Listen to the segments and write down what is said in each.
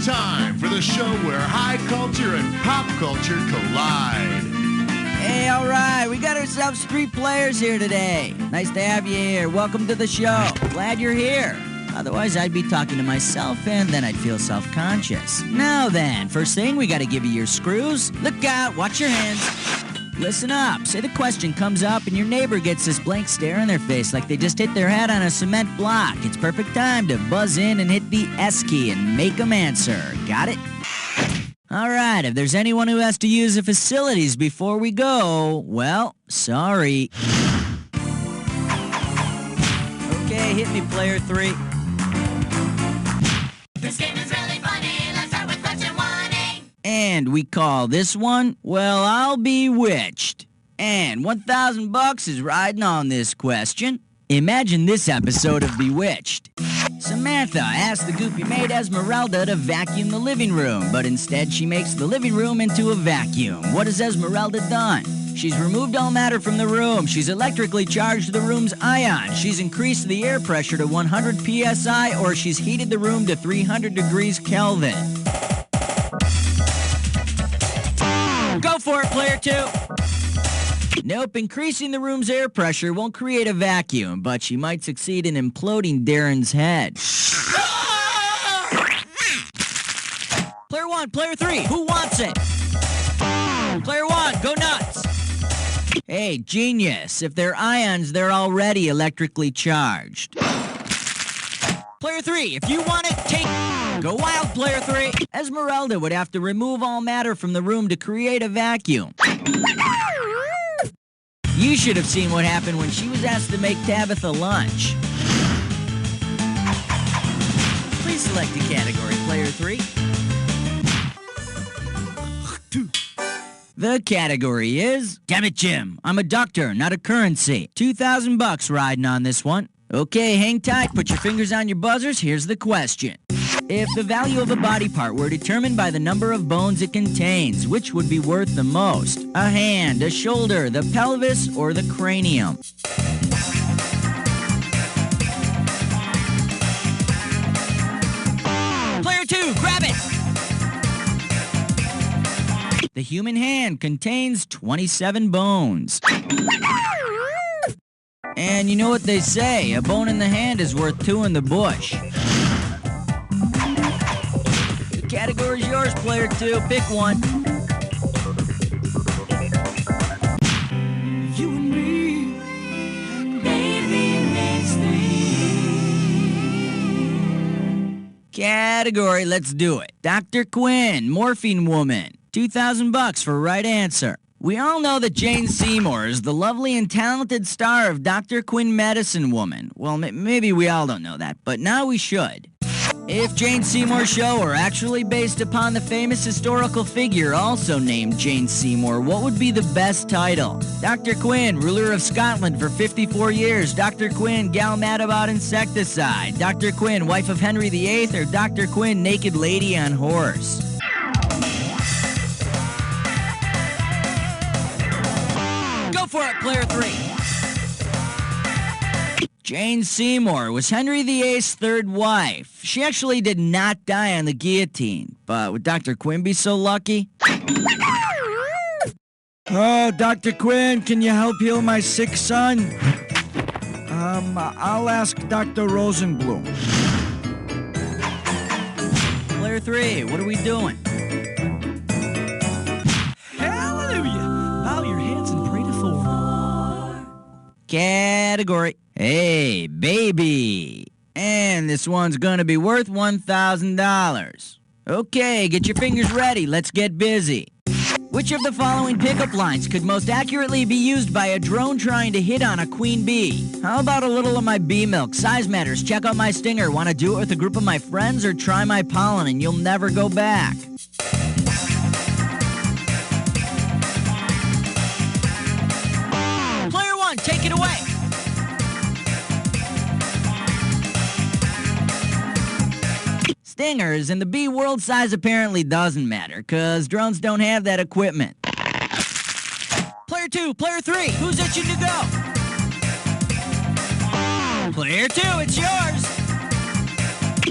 time for the show where high culture and pop culture collide. Hey, all right, we got ourselves 3 players here today. Nice to have you here. Welcome to the show. Glad you're here. Otherwise, I'd be talking to myself, and then I'd feel self-conscious. Now then, first thing, we got to give you your screws. Look out, watch your hands. Listen up. Say the question comes up and your neighbor gets this blank stare on their face like they just hit their head on a cement block. It's perfect time to buzz in and hit the S key and make them answer. Got it? All right, if there's anyone who has to use the facilities before we go, well, sorry. Okay, hit me, player 3. This game is really funny. Let's start with question 1A. And we call this one, Well, I'll Be Witched. And $1,000 is riding on this question. Imagine this episode of Bewitched. Samantha asks the goofy maid Esmeralda to vacuum the living room, but instead she makes the living room into a vacuum. What has Esmeralda done? She's removed all matter from the room. She's electrically charged the room's ion. She's increased the air pressure to 100 psi, or she's heated the room to 300 degrees Kelvin. Go for it, player 2. Nope, increasing the room's air pressure won't create a vacuum, but she might succeed in imploding Darren's head. Player 1, player 3, who wants it? Player 1, go nuts. Hey, genius. If they're ions, they're already electrically charged. Player 3, if you want it, take... Go wild, player 3. Esmeralda would have to remove all matter from the room to create a vacuum. You should have seen what happened when she was asked to make Tabitha lunch. Please select a category, player 3. The category is... Damn it, Jim. I'm a doctor, not a currency. $2,000 riding on this one. Okay, hang tight. Put your fingers on your buzzers. Here's the question. If the value of a body part were determined by the number of bones it contains, which would be worth the most? A hand, a shoulder, the pelvis, or the cranium? Player 2, grab it! The human hand contains 27 bones. And you know what they say, a bone in the hand is worth 2 in the bush. The category's yours, player 2. Pick one. You and me, baby, makes 3. Category, let's do it. Dr. Quinn, Morphine Woman. $2,000 for right answer. We all know that Jane Seymour is the lovely and talented star of Dr. Quinn Medicine Woman. Well, maybe we all don't know that, but now we should. If Jane Seymour's show were actually based upon the famous historical figure also named Jane Seymour, what would be the best title? Dr. Quinn, ruler of Scotland for 54 years. Dr. Quinn, gal mad about insecticide. Dr. Quinn, wife of Henry VIII, or Dr. Quinn, naked lady on horse. Go for it, player 3. Jane Seymour was Henry VIII's third wife. She actually did not die on the guillotine, but would Dr. Quinn be so lucky? Oh, Dr. Quinn, can you help heal my sick son? I'll ask Dr. Rosenblum. Player 3, what are we doing? Hallelujah! Bow your heads and pray to Thor. Category. Hey, baby. And this one's gonna be worth $1,000. Okay, get your fingers ready. Let's get busy. Which of the following pickup lines could most accurately be used by a drone trying to hit on a queen bee? How about a little of my bee milk? Size matters. Check out my stinger. Want to do it with a group of my friends, or try my pollen and you'll never go back? Player 1, take it away. Stingers, and the bee world size apparently doesn't matter, cause drones don't have that equipment. Player 2, player 3, who's itching to go? Player 2, it's yours.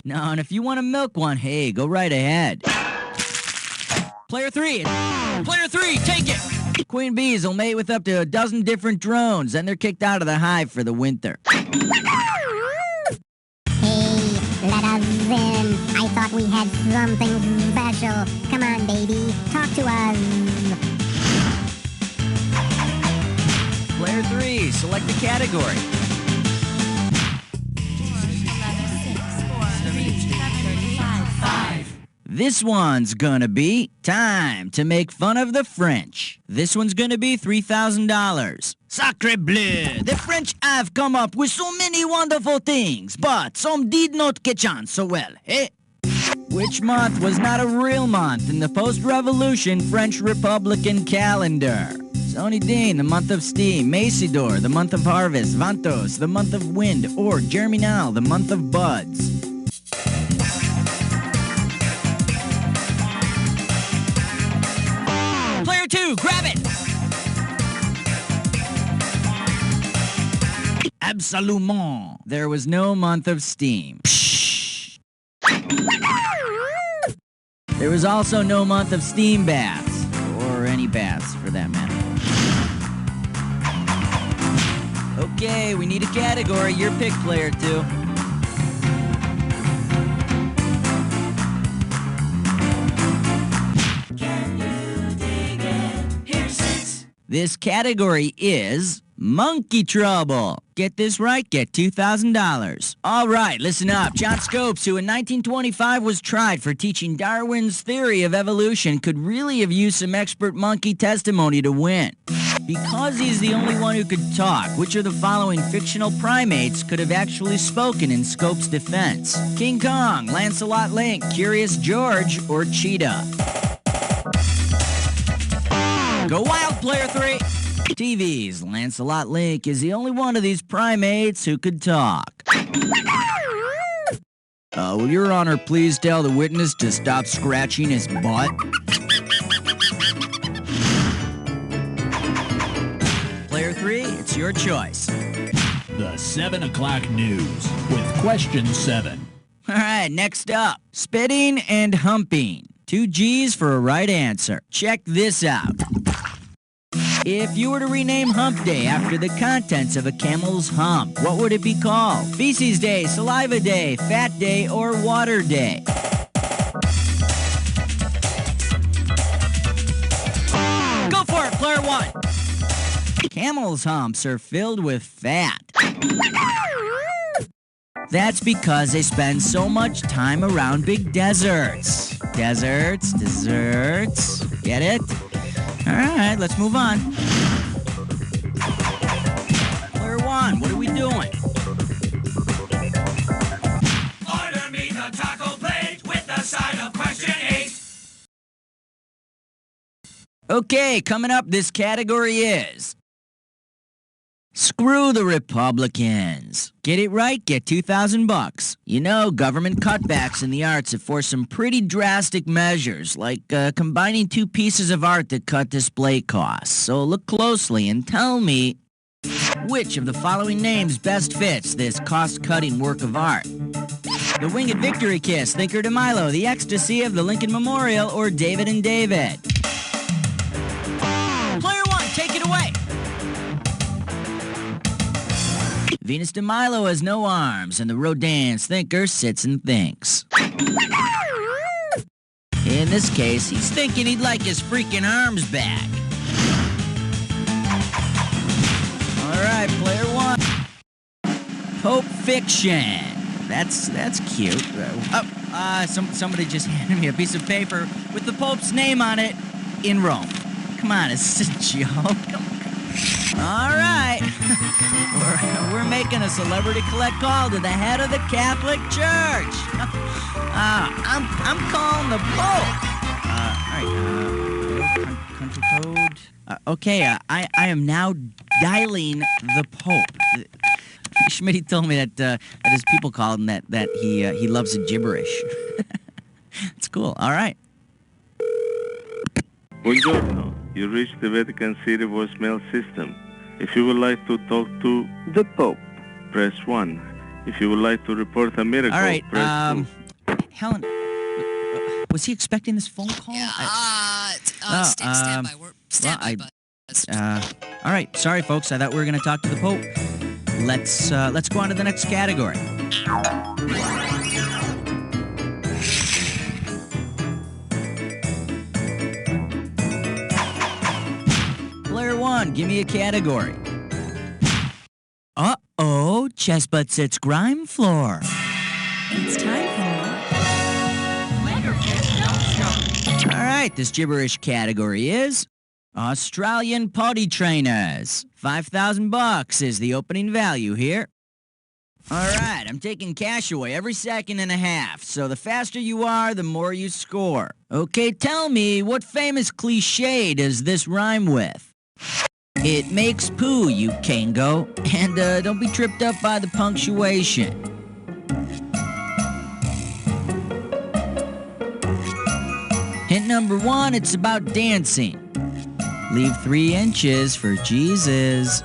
No, and if you want to milk one, hey, go right ahead. Player 3, take it! Queen bees will mate with up to a dozen different drones, then they're kicked out of the hive for the winter. Hey, let us in. I thought we had something special. Come on, baby, talk to us. Player 3, select the category. 5. This one's gonna be time to make fun of the French. This one's gonna be $3,000. Sacre bleu! The French have come up with so many wonderful things, but some did not catch on so well, eh? Which month was not a real month in the post-revolution French Republican calendar? Sony Dean, the month of steam. Macidor, the month of harvest. Vantos, the month of wind. Or Germinal, the month of buds. Player 2, grab it! Absolument. There was no month of steam. Psh. There was also no month of steam baths. Or any baths, for that matter. Okay, we need a category. Your pick, Player 2. Can you dig it? Here's 6. This category is Monkey Trouble. Get this right, get $2,000. All right, listen up. John Scopes, who in 1925 was tried for teaching Darwin's theory of evolution, could really have used some expert monkey testimony to win. Because he's the only one who could talk, which of the following fictional primates could have actually spoken in Scopes' defense? King Kong, Lancelot Link, Curious George, or Cheetah? Go wild, Player 3! TV's Lancelot Link is the only one of these primates who could talk. Will Your Honor please tell the witness to stop scratching his butt? Player 3, it's your choice. The 7 o'clock news with question 7. All right, next up, spitting and humping. 2 G's for a right answer. Check this out. If you were to rename Hump Day after the contents of a camel's hump, what would it be called? Feces Day, Saliva Day, Fat Day, or Water Day? Go for it, Player 1! Camel's humps are filled with fat. That's because they spend so much time around big deserts. Deserts. Get it? All right, let's move on. Player 1, what are we doing? Order me the taco plate with the side of question 8. Okay, coming up, this category is Screw the Republicans. Get it right, get $2,000. You know, government cutbacks in the arts have forced some pretty drastic measures, like combining 2 pieces of art that cut display costs. So look closely and tell me which of the following names best fits this cost-cutting work of art. The Winged Victory Kiss, Thinker de Milo, The Ecstasy of the Lincoln Memorial, or David and David. Player 1, take it away. Venus de Milo has no arms, and the Rodin's thinker sits and thinks. In this case, he's thinking he'd like his freaking arms back. All right, Player 1. Pope Fiction. That's cute. Somebody just handed me a piece of paper with the Pope's name on it in Rome. Come on, is this a joke? All right. We're making a celebrity collect call to the head of the Catholic Church. I'm calling the Pope. All right. Country code. Okay. I am now dialing the Pope. Schmitty told me that his people call him that he loves the gibberish. It's cool. All right. Buongiorno. You reached the Vatican City voicemail system. If you would like to talk to the Pope, press 1. If you would like to report a miracle, all right, press 2. Helen, was he expecting this phone call? Stand by. Stand by, buzz. All right, sorry, folks. I thought we were going to talk to the Pope. Let's go on to the next category. Player 1, give me a category. Uh-oh, Chess Butt Sits Grime Floor. It's time for Leatherface Don't Stop. All right, this gibberish category is Australian potty trainers. $5,000 is the opening value here. All right, I'm taking cash away every second and a half, so the faster you are, the more you score. Okay, tell me, what famous cliche does this rhyme with? It makes poo, you Kango, and don't be tripped up by the punctuation. Hint number 1, it's about dancing. Leave 3 inches for Jesus.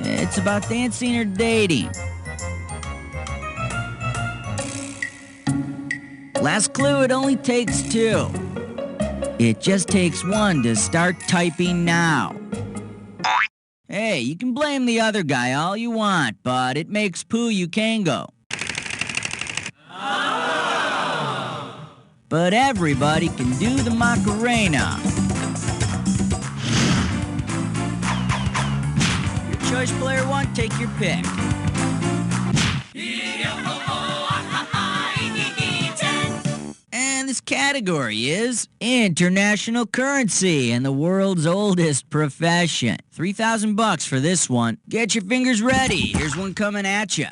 It's about dancing or dating. Last clue, it only takes 2. It just takes 1 to start typing now. Hey, you can blame the other guy all you want, but it makes poo, you Kango. But everybody can do the Macarena. Your choice, player 1, take your pick. And this category is international currency and the world's oldest profession. $3,000 for this one. Get your fingers ready. Here's one coming at ya.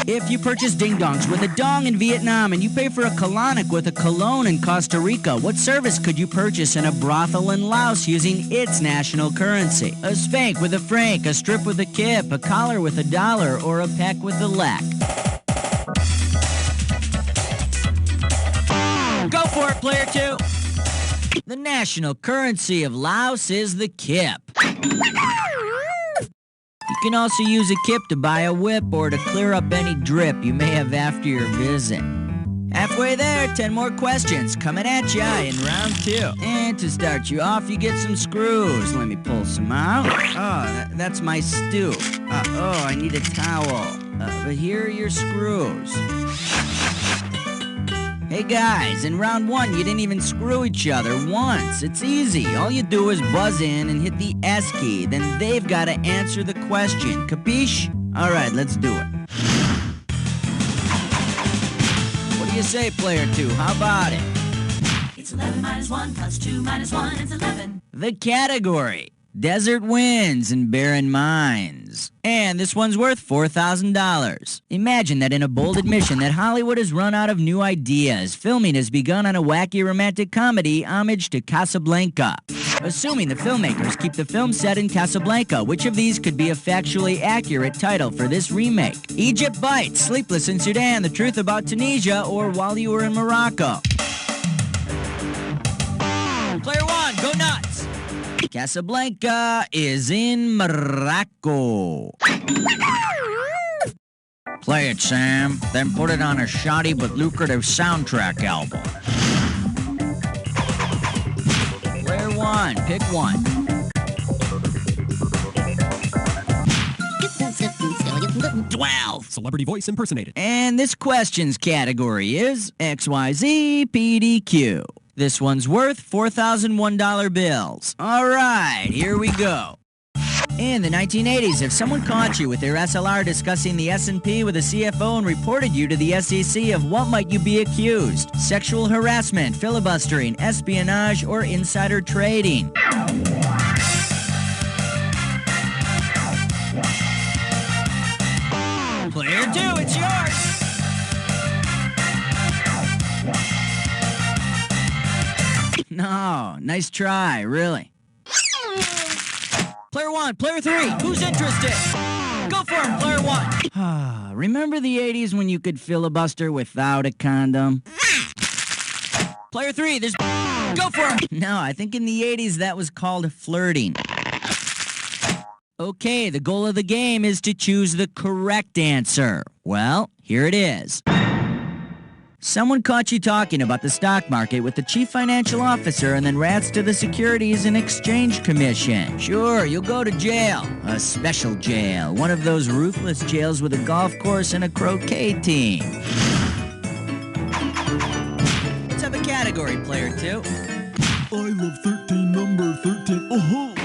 If you purchase ding-dongs with a dong in Vietnam and you pay for a colonic with a cologne in Costa Rica, what service could you purchase in a brothel in Laos using its national currency? A spank with a franc, a strip with a kip, a collar with $1, or a peck with a lek? Go for it, player 2. The national currency of Laos is the kip. You can also use a kip to buy a whip or to clear up any drip you may have after your visit. Halfway there, 10 more questions coming at ya in round 2. And to start you off, you get some screws. Let me pull some out. Oh, that's my stew. I need a towel. But here are your screws. Hey guys, in round 1, you didn't even screw each other once. It's easy. All you do is buzz in and hit the S key. Then they've got to answer the question. Capiche? All right, let's do it. What do you say, player 2? How about it? It's 11 minus 1 plus 2 minus 1 is 11. The category: desert winds and barren mines. And this one's worth $4,000. Imagine that in a bold admission that Hollywood has run out of new ideas, filming has begun on a wacky romantic comedy homage to Casablanca. Assuming the filmmakers keep the film set in Casablanca, which of these could be a factually accurate title for this remake? Egypt Bites, Sleepless in Sudan, The Truth About Tunisia, or While You Were in Morocco? Player 1, go nuts! Casablanca is in Morocco. Play it, Sam. Then put it on a shoddy but lucrative soundtrack album. Player 1, pick one. Celebrity voice impersonated. And this question's category is XYZ This one's worth $4,001 bills. All right, here we go. In the 1980s, if someone caught you with their SLR discussing the S&P with a CFO and reported you to the SEC, of what might you be accused? Sexual harassment, filibustering, espionage, or insider trading? Player 2, it's yours! No, nice try, really. Player 1, player 3, who's interested? Go for it, player 1. Remember the 80s when you could filibuster without a condom? Player 3, there's... Go for it! No, I think in the 80s that was called flirting. Okay, the goal of the game is to choose the correct answer. Well, here it is. Someone caught you talking about the stock market with the chief financial officer and then rats to the Securities and Exchange Commission. Sure, you'll go to jail. A special jail. One of those ruthless jails with a golf course and a croquet team. Let's have a category, player 2. I love 13, number 13. Oh-ho!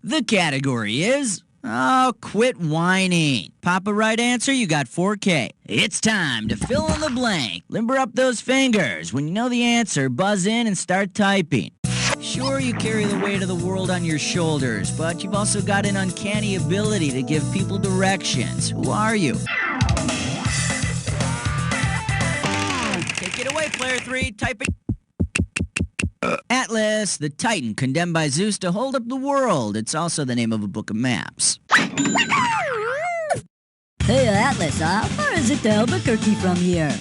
The category is... oh, quit whining. Pop a right answer, you got 4K. It's time to fill in the blank. Limber up those fingers. When you know the answer, buzz in and start typing. Sure, you carry the weight of the world on your shoulders, but you've also got an uncanny ability to give people directions. Who are you? Take it away, player 3. Typing. Atlas, the Titan condemned by Zeus to hold up the world. It's also the name of a book of maps. Hey, Atlas, how far is it to Albuquerque from here?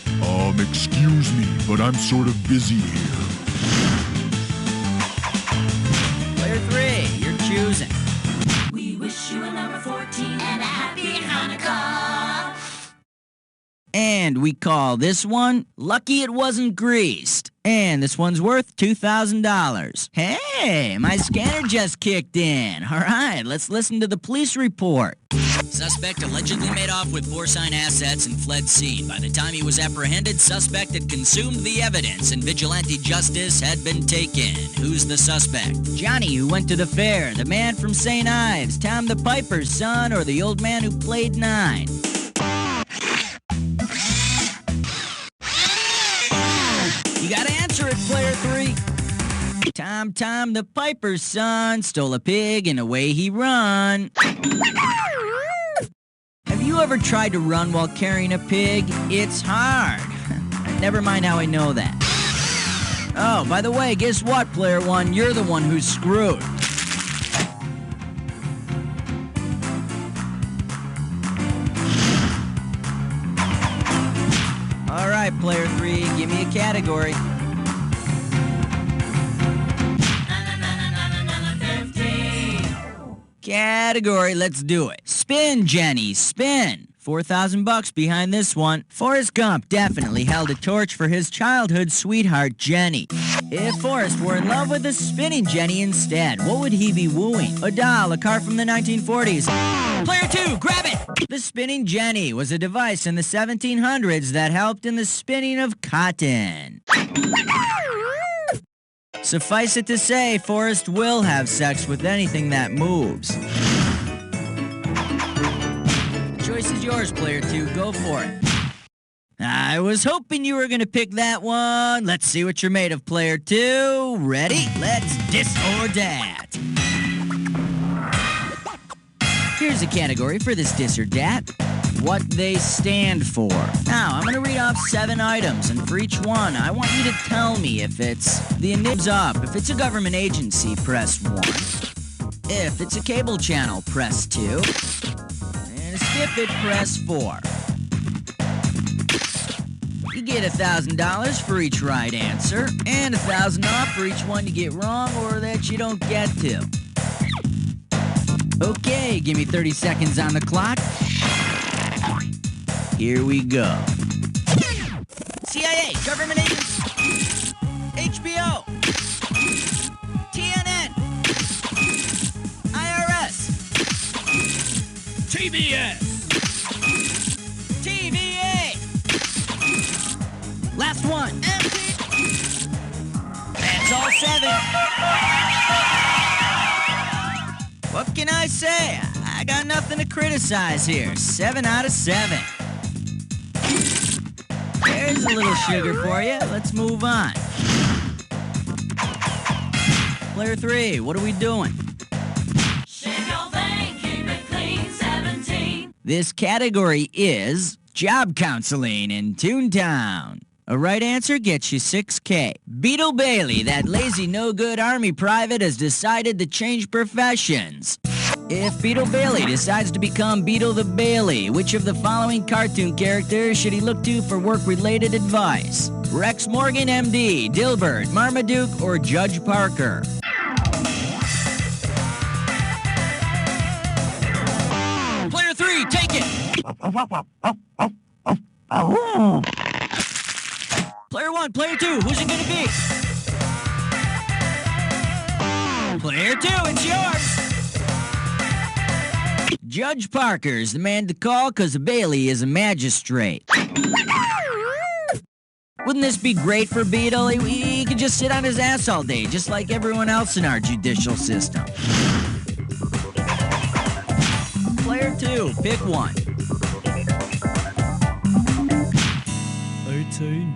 Excuse me, but I'm sort of busy here. Player 3, you're choosing. We wish you a number 14 and a happy Hanukkah. And we call this one Lucky It Wasn't Greased. And this one's worth $2,000. Hey, my scanner just kicked in. All right, let's listen to the police report. Suspect allegedly made off with porcine assets and fled scene. By the time he was apprehended, suspect had consumed the evidence and vigilante justice had been taken. Who's the suspect? Johnny, who went to the fair, the man from St. Ives, Tom the Piper's son, or the old man who played 9? You gotta answer it, player 3. Tom the Piper's son stole a pig and away he run. Have you ever tried to run while carrying a pig? It's hard. Never mind how I know that. Oh, by the way, guess what, player 1? You're the one who's screwed. All right, player 3, give me a category. Category, let's do it. Spin, Jenny, spin. $4,000 behind this one. Forrest Gump definitely held a torch for his childhood sweetheart, Jenny. If Forrest were in love with a spinning Jenny instead, what would he be wooing? A doll, a car from the 1940s. Player 2, grab it! The spinning Jenny was a device in the 1700s that helped in the spinning of cotton. Suffice it to say, Forrest will have sex with anything that moves. The choice is yours, player 2. Go for it. I was hoping you were going to pick that one. Let's see what you're made of, player 2. Ready? Let's dis or dat. Here's a category for this dis or dat. What they stand for. Now, I'm going to read off 7 items, and for each one, I want you to tell me if it's the nibs up. If it's a government agency, press 1. If it's a cable channel, press 2. And to skip it, press 4. You get $1,000 for each right answer, and $1,000 off for each one you get wrong or that you don't get to. Okay, give me 30 seconds on the clock. Here we go. CIA, government agents, HBO, TNN, IRS, TBS. TVA. Last one, MT. That's all 7. What can I say? I got nothing to criticize here. 7 out of 7. There's a little sugar for you. Let's move on. Player 3, what are we doing? Shave your thing, keep it clean, 17. This category is job counseling in Toontown. A right answer gets you 6K. Beetle Bailey, that lazy no-good army private, has decided to change professions. If Beetle Bailey decides to become Beetle the Bailey, which of the following cartoon characters should he look to for work-related advice? Rex Morgan, MD, Dilbert, Marmaduke, or Judge Parker? Player 3, take it! Player 1, player 2, who's it gonna be? Player 2, it's yours! Judge Parker's the man to call because Bailey is a magistrate. Wouldn't this be great for Beetle? He could just sit on his ass all day, just like everyone else in our judicial system. Player 2, pick one. 18.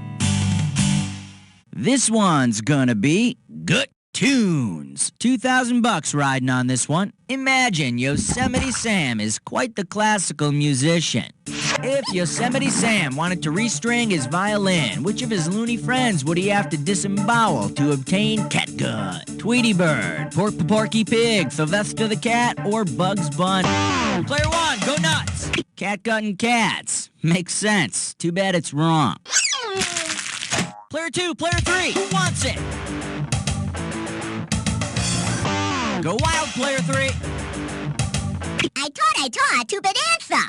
This one's gonna be Good Tunes. $2,000 riding on this one. Imagine Yosemite Sam is quite the classical musician. If Yosemite Sam wanted to restring his violin, which of his loony friends would he have to disembowel to obtain catgut? Tweety Bird, Porky Pig, Sylvester the Cat, or Bugs Bunny? Player 1, go nuts! Catgut and cats. Makes sense. Too bad it's wrong. Player 2, player 3, who wants it? Go wild, player 3. I thought, too bad answer.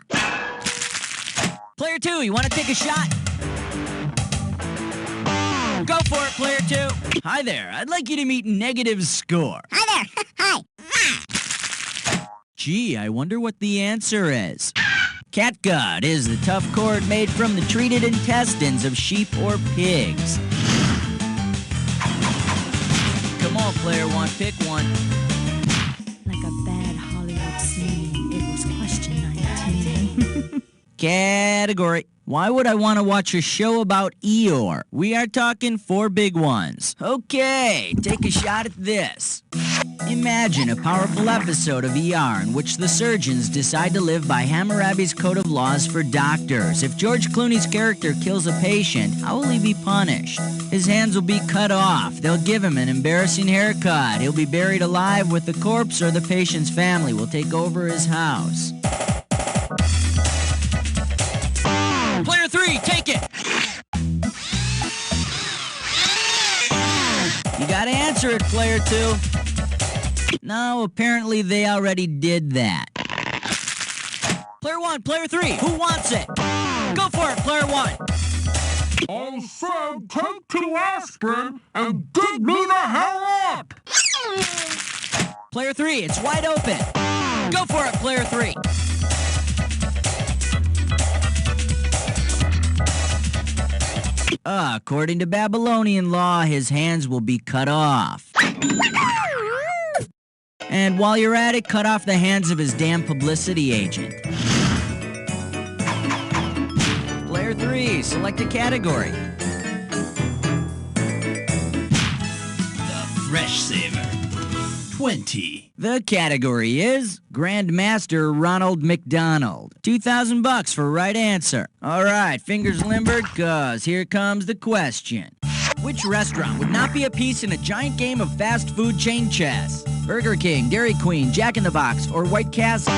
Player 2, you want to take a shot? Go for it, player 2. Hi there, I'd like you to meet Negative Score. Hi there. Hi. Gee, I wonder what the answer is. Catgut is the tough cord made from the treated intestines of sheep or pigs. Come on, player 1, pick one. Like a bad Hollywood scene, it was question 19. Category. Why would I want to watch a show about Eeyore? We are talking 4 big ones. Okay, take a shot at this. Imagine a powerful episode of ER in which the surgeons decide to live by Hammurabi's code of laws for doctors. If George Clooney's character kills a patient, how will he be punished? His hands will be cut off. They'll give him an embarrassing haircut. He'll be buried alive with the corpse, or the patient's family will take over his house. Player 3, take it! You gotta answer it, player 2. No, apparently they already did that. Player 1, player 3, who wants it? Go for it, player 1. I said take 2 aspirin and dig me the hell up! Player 3, it's wide open. Go for it, player 3. According to Babylonian law, his hands will be cut off. And while you're at it, cut off the hands of his damn publicity agent. Player 3, select a category. The Fresh Saver. 20. The category is Grandmaster Ronald McDonald. $2,000 for right answer. All right, fingers limbered, cause here comes the question. Which restaurant would not be a piece in a giant game of fast food chain chess? Burger King, Dairy Queen, Jack in the Box, or White Castle?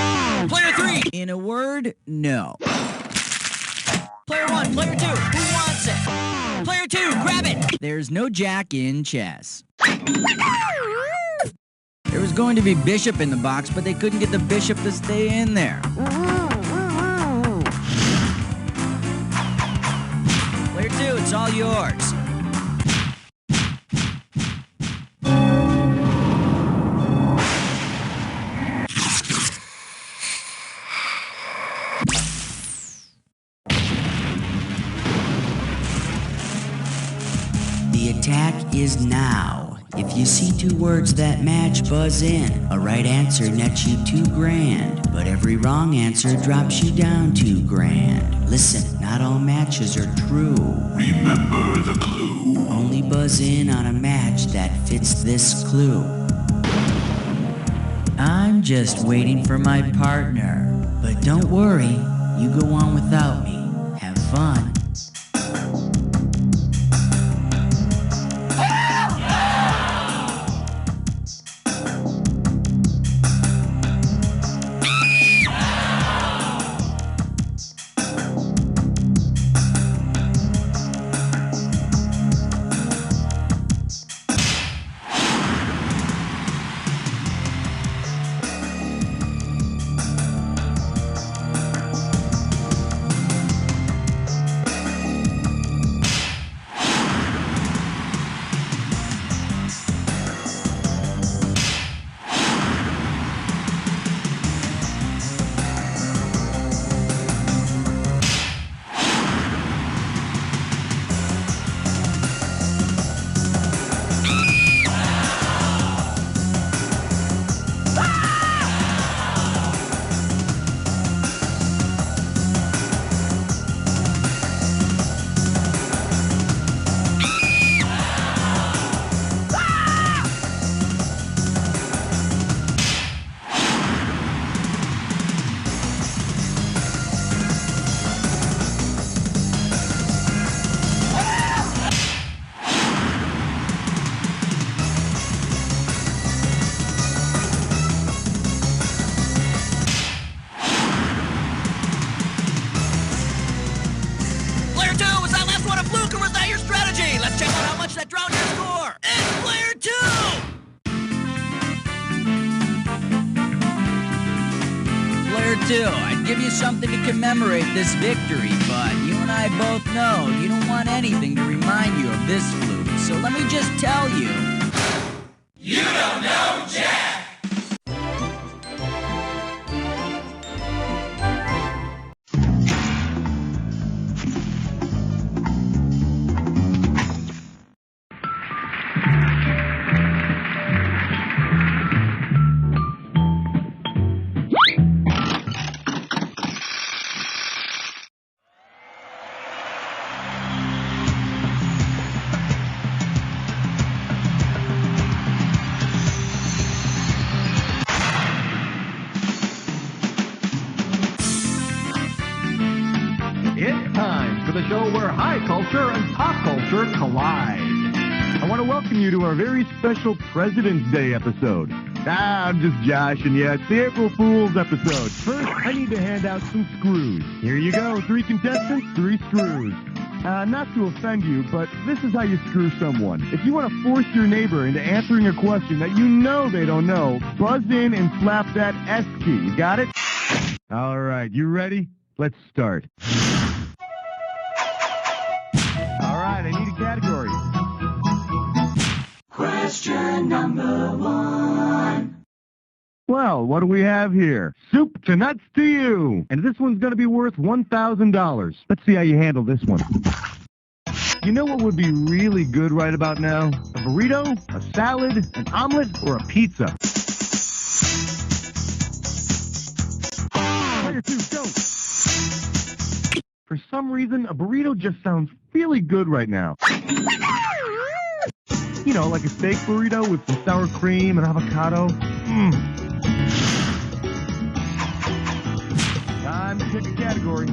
Player 3! In a word, no. Player 1, player 2, who wants it? Player 2, grab it! There's no Jack in chess. There was going to be Bishop in the box, but they couldn't get the Bishop to stay in there. Player 2, it's all yours. The attack is now. If you see 2 words that match, buzz in. A right answer nets you $2,000, but every wrong answer drops you down $2,000. Listen, not all matches are true. Remember the clue. Only buzz in on a match that fits this clue. I'm just waiting for my partner. But don't worry, you go on without me. Have fun. Ouch, that drowned your score! It's player 2! Player 2, I'd give you something to commemorate this victory, but you and I both know you don't want anything to remind you of this fluke. So let me just tell you. You don't know Jack! It's time for the show where high culture and pop culture collide. I want to welcome you to our very special President's Day episode. I'm just joshing you. It's the April Fool's episode. First, I need to hand out some screws. Here you go. 3 contestants, 3 screws. Not to offend you, but this is how you screw someone. If you want to force your neighbor into answering a question that you know they don't know, buzz in and slap that S key. You got it? All right, you ready? Let's start. All right, I need a category. Question number 1. Well, what do we have here? Soup to nuts to you. And this one's going to be worth $1,000. Let's see how you handle this one. You know what would be really good right about now? A burrito, a salad, an omelet, or a pizza? Player 2, go. For some reason, a burrito just sounds really good right now. You know, like a steak burrito with some sour cream and avocado. Time to pick a category.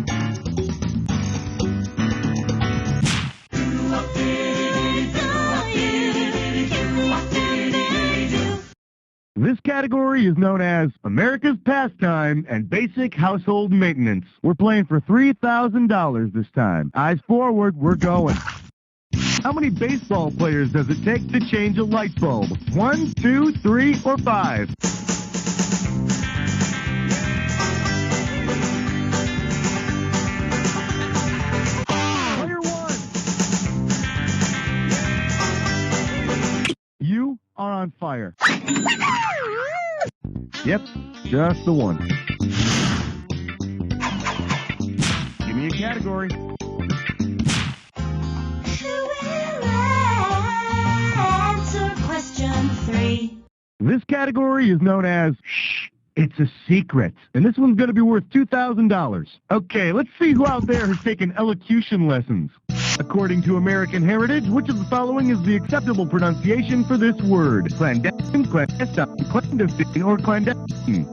This category is known as America's Pastime and Basic Household Maintenance. We're playing for $3,000 this time. Eyes forward, we're going. How many baseball players does it take to change a light bulb? 1, 2, 3, or 5? Player 1. You are on fire. Yep, just the one. Give me a category. This category is known as Shh, It's a Secret. And this one's going to be worth $2,000. Okay, let's see who out there has taken elocution lessons. According to American Heritage, which of the following is the acceptable pronunciation for this word? Clandestine, clandestine, clandestine, or clandestine?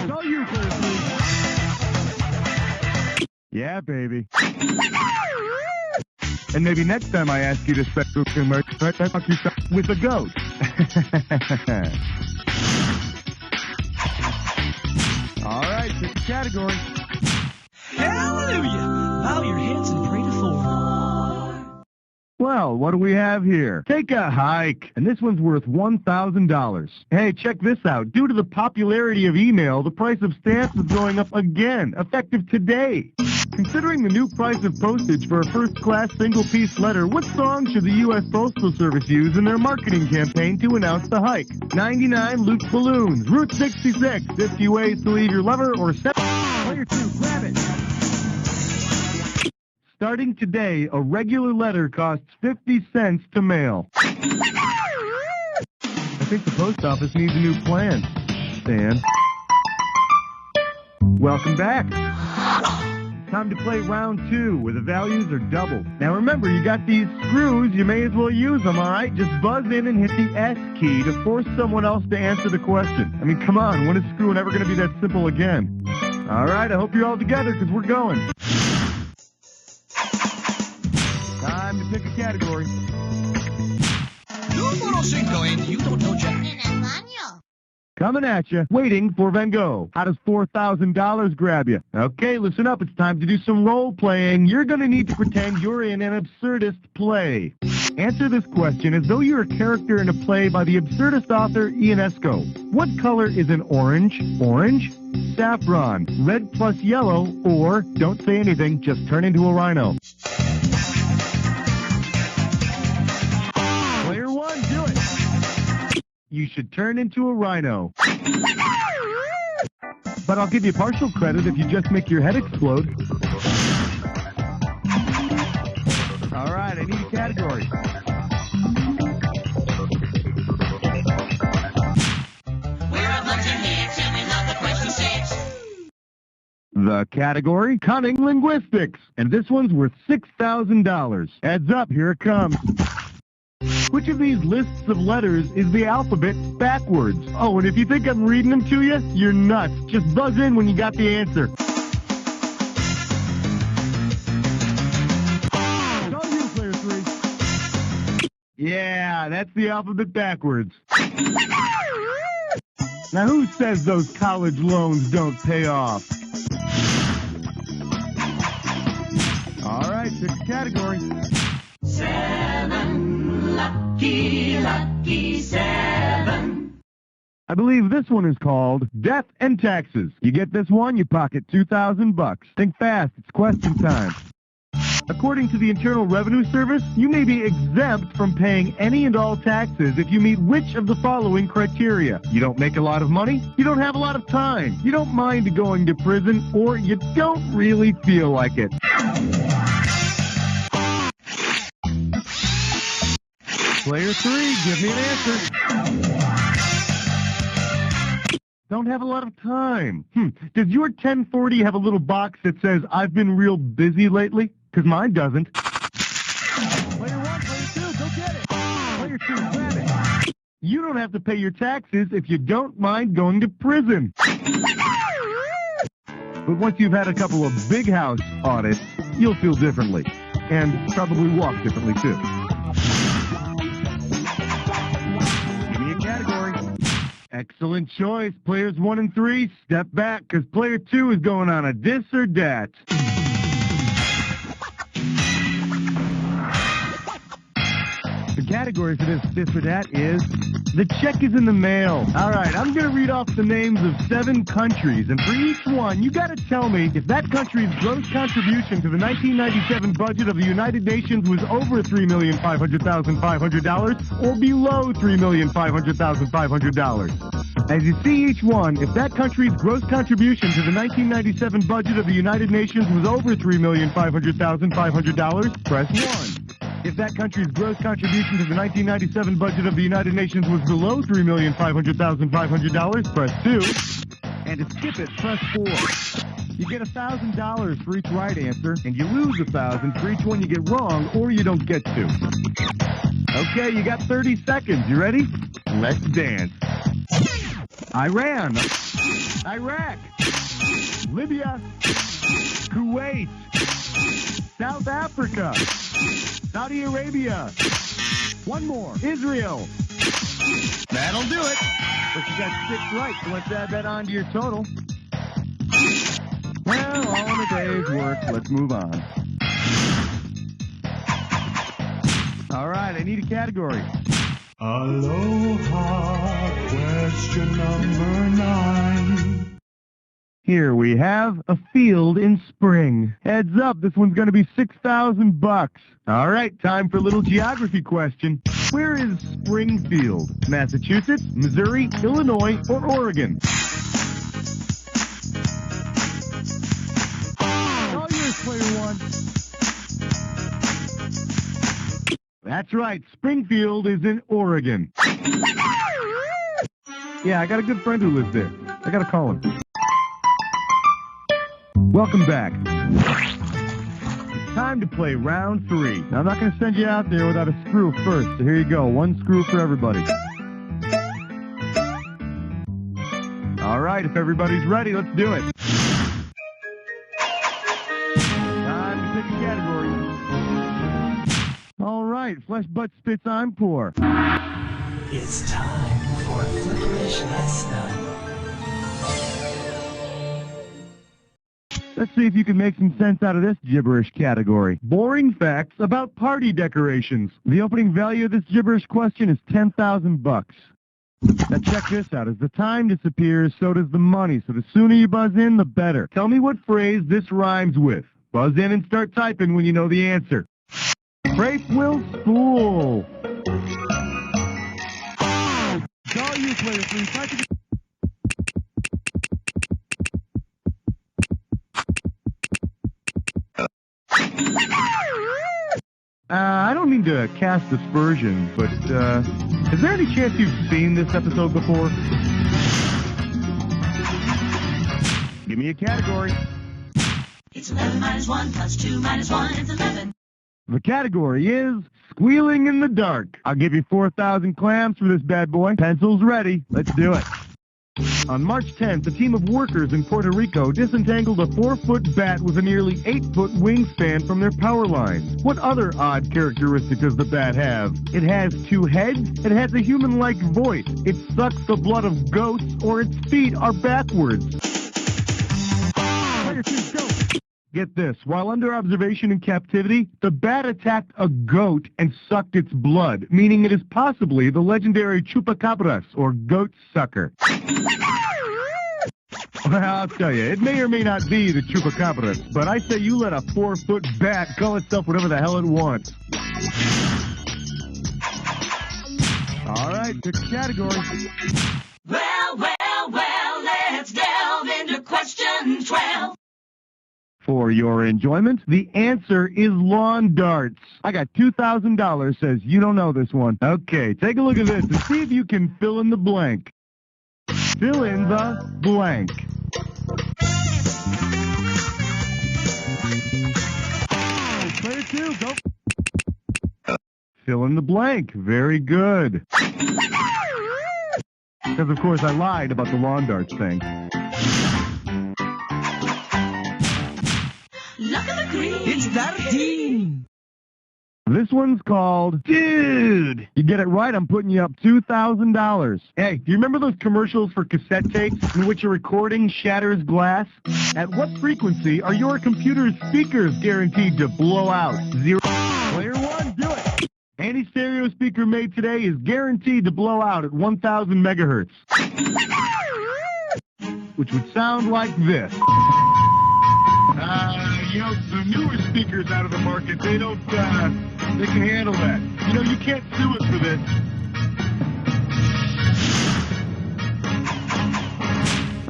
It's all you, Player 3. Yeah, baby. And maybe next time I ask you to spell with a goat. All right, pick the category. Hallelujah! Bow your heads and pray to 4. Well, what do we have here? Take a hike. And this one's worth $1,000. Hey, check this out. Due to the popularity of email, the price of stamps is going up again, effective today. Considering the new price of postage for a first-class single-piece letter, what song should the U.S. Postal Service use in their marketing campaign to announce the hike? 99 loose balloons, Route 66, 50 ways to leave your lover, or 7... Player 2, grab it! Starting today, a regular letter costs 50 cents to mail. I think the post office needs a new plan. Stan. Welcome back. Time to play round 2, where the values are doubled. Now remember, you got these screws, you may as well use them, alright? Just buzz in and hit the S key to force someone else to answer the question. I mean, come on, when is screwing ever going to be that simple again? Alright, I hope you're all together, because we're going. Time to pick a category. Número 5 and you don't know Jack. Coming at you, waiting for Van Gogh. How does $4,000 grab you? Okay, listen up. It's time to do some role-playing. You're going to need to pretend you're in an absurdist play. Answer this question as though you're a character in a play by the absurdist author Ionesco. What color is an orange? Orange? Saffron. Red plus yellow, or don't say anything, just turn into a rhino. Player one, do it. You should turn into a rhino. But I'll give you partial credit if you just make your head explode. All right, I need a category. We're a bunch of hicks and we love the question 6. The category, cunning linguistics. And this one's worth $6,000. Heads up, here it comes. Which of these lists of letters is the alphabet backwards? Oh, and if you think I'm reading them to you, you're nuts. Just buzz in when you got the answer. It's all you, player 3. Yeah, that's the alphabet backwards. Now, who says those college loans don't pay off? All right, pick a category. 7. Lucky, lucky 7. I believe this one is called Death and Taxes. You get this one, you pocket $2,000. Think fast, it's question time. According to the Internal Revenue Service, you may be exempt from paying any and all taxes if you meet which of the following criteria? You don't make a lot of money, you don't have a lot of time, you don't mind going to prison, or you don't really feel like it. Player 3, give me an answer. Don't have a lot of time. Does your 1040 have a little box that says, I've been real busy lately? Because mine doesn't. Player 1, player 2, go get it. Player 2, grab it. You don't have to pay your taxes if you don't mind going to prison. But once you've had a couple of big house audits, you'll feel differently. And probably walk differently, too. Category. Excellent choice. Players 1 and 3, step back, because player 2 is going on a this or dat. The category for this or that is the check is in the mail. All right, I'm going to read off the names of 7 countries, and for each one, you got to tell me if that country's gross contribution to the 1997 budget of the United Nations was over $3,500,500 or below $3,500,500. As you see each one, if that country's gross contribution to the 1997 budget of the United Nations was over $3,500,500, press 1. If that country's gross contribution to the 1997 budget of the United Nations was below $3,500,500, press 2. And to skip it, press 4. You get $1,000 for each right answer, and you lose $1,000 for each one you get wrong or you don't get to. Okay, you got 30 seconds. You ready? Let's dance. Iran, Iraq, Libya, Kuwait, South Africa, Saudi Arabia. One more. Israel. That'll do it. But you got 6 right, so let's add that on to your total. Well, all in a day's work. Let's move on. All right, I need a category. Aloha, question number 9. Here we have a field in spring. Heads up, this one's going to be $6,000. All right, time for a little geography question. Where is Springfield? Massachusetts, Missouri, Illinois, or Oregon? All yours, player 1. That's right, Springfield is in Oregon. Yeah, I got a good friend who lives there. I got to call him. Welcome back. It's time to play round 3. Now, I'm not going to send you out there without a screw first, so here you go. 1 screw for everybody. All right, if everybody's ready, let's do it. Time to pick a category. All right, flesh, butt, spits, I'm poor. It's time for Flipperish Last Night. Let's see if you can make some sense out of this gibberish category. Boring facts about party decorations. The opening value of this gibberish question is $10,000. Now check this out. As the time disappears, so does the money. So the sooner you buzz in, the better. Tell me what phrase this rhymes with. Buzz in and start typing when you know the answer. Crepe will spool. It's all you, player 3. Type it. I don't mean to cast aspersions, but is there any chance you've seen this episode before? Give me a category. It's 11 minus 1 plus 2 minus 1 is 11. The category is squealing in the dark. I'll give you 4,000 clams for this bad boy. Pencils ready. Let's do it. On March 10th, a team of workers in Puerto Rico disentangled a 4-foot bat with a nearly 8-foot wingspan from their power lines. What other odd characteristic does the bat have? It has 2 heads, it has a human-like voice, it sucks the blood of goats, or its feet are backwards. Player 2, go! Get this, while under observation in captivity, the bat attacked a goat and sucked its blood, meaning it is possibly the legendary chupacabras, or goat sucker. Well, I'll tell you, it may or may not be the chupacabras, but I say you let a 4-foot bat call itself whatever the hell it wants. All right, pick a category. Well, let's delve into question 12. For your enjoyment, the answer is lawn darts. I got $2,000, says you don't know this one. Okay, take a look at this and see if you can fill in the blank. Fill in the blank. Player 2, go. Fill in the blank. Very good. Because, of course, I lied about the lawn darts thing. Look at the green. It's 13. This one's called Dude. You get it right, I'm putting you up $2,000. Hey, do you remember those commercials for cassette tapes in which a recording shatters glass? At what frequency are your computer's speakers guaranteed to blow out? 0. Player 1, do it. Any stereo speaker made today is guaranteed to blow out at 1,000 megahertz. Which would sound like this. You know, the newer speakers out of the market, they don't, they can handle that. You know, you can't sue us for this.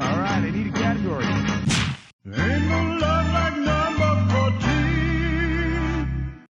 All right, I need a category. Ain't no love like number 14.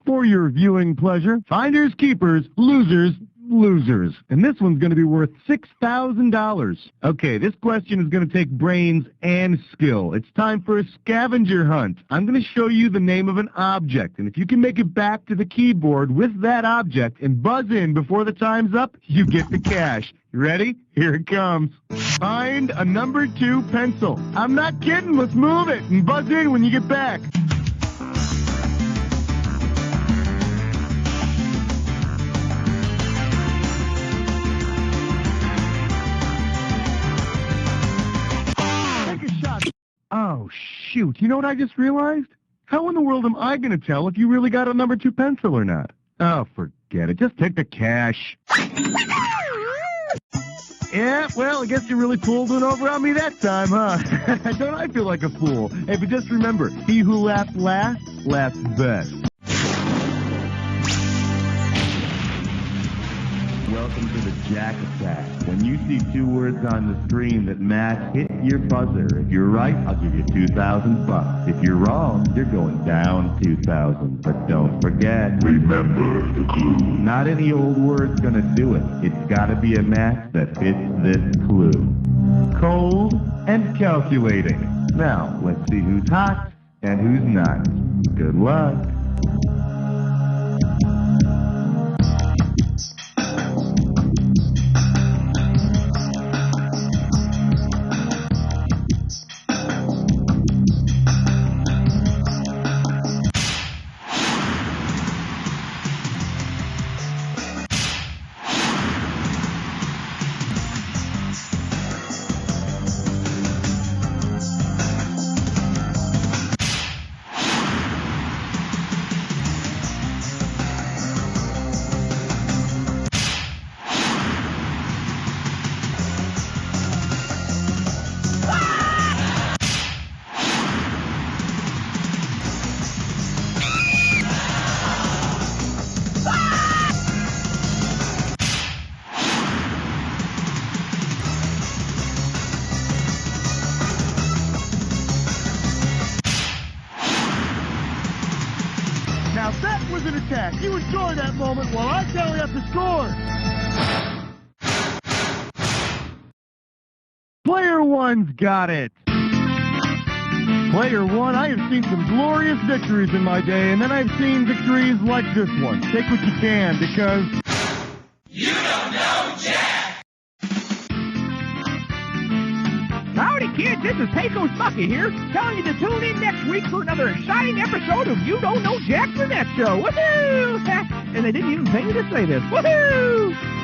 For your viewing pleasure, finders, keepers, losers, losers. And this one's going to be worth $6,000. Okay, this question is going to take brains and skill. It's time for a scavenger hunt. I'm going to show you the name of an object, and if you can make it back to the keyboard with that object and buzz in before the time's up, you get the cash. You ready? Here it comes. Find a number 2 pencil. I'm not kidding. Let's move it and buzz in when you get back. Oh, shoot. You know what I just realized? How in the world am I going to tell if you really got a number 2 pencil or not? Oh, forget it. Just take the cash. Yeah, well, I guess you really pulled one over on me that time, huh? Don't I feel like a fool? Hey, but just remember, he who laughs last, laughs best. Welcome to the Jack Attack. When you see 2 words on the screen that match, hit your buzzer. If you're right, I'll give you $2,000. If you're wrong, you're going down 2,000. But don't forget, remember the clue. Not any old word's gonna do it. It's gotta be a match that fits this clue. Cold and calculating. Now, let's see who's hot and who's not. Good luck. was an attack. You enjoy that moment while I tally up the score. Player one's got it. Player one, I have seen some glorious victories in my day, and then I've seen victories like this one. Take what you can, because... You don't know Jack! Howdy, kids. This is Pecos Bucky here, telling you to tune in next week for another exciting episode of You Don't Know Jack, the Net Show. Woohoo! And they didn't even pay me to say this. Woohoo!